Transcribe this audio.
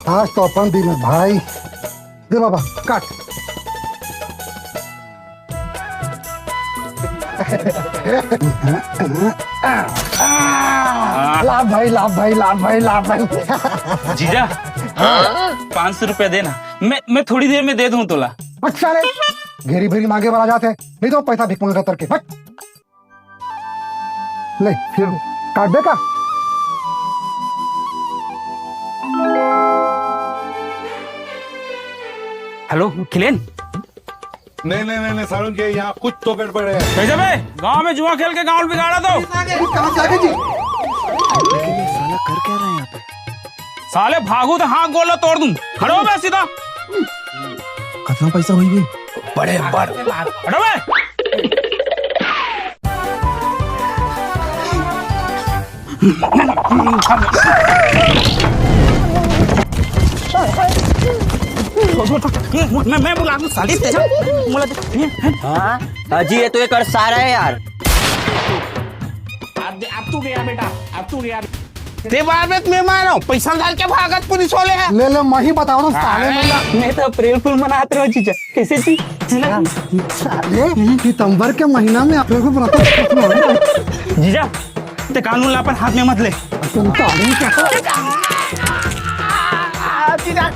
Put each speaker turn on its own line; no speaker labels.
आज तो अपन दिन है भाई। दे बाबा काट। लाभ भाई, लाभ भाई, लाभ भाई, लाभ भाई।
जीजा 500 रुपया देना, मैं थोड़ी देर में दे दूं तोला।
अच्छा रे, घेरी भेरी मांगे वाला जाते हैं, नहीं तो पैसा भिख मांगा करके। ले फिर काट दे का।
हेलो खिलेन।
नहीं सारुण के यहाँ कुछ तो गड़बड़ है।
कैसे बे गांव में जुआ खेल के गांव बिगाड़ा तो
कहाँ से आ गए जी?
साला कर क्या रहे हैं यहाँ पे?
साले भागू तो हाथ गोला तोड़ दूं। खड़ो बे सीधा।
कितना पैसा हुई भी?
बड़े हटो बे। मैं बुला दूं साली तेजा।
हाँ अजी ये तो एक सारा है यार।
अब तू गया बेटा, अब तू गया। ते बार में मैं मार रहा हूँ, पैसा डाल के भागत पुलिस वाले हैं।
ले मैं ही बताओ ना साले मेरा।
मैं तो अप्रैल फूल मनाते रहो जीजा। कैसे थी?
साले सितंबर के महीना में अप्रैल को बनाते।
जीजा ते कानून लापन हाथ में मत ले।
तुम तो आदमी क्या?
जीजा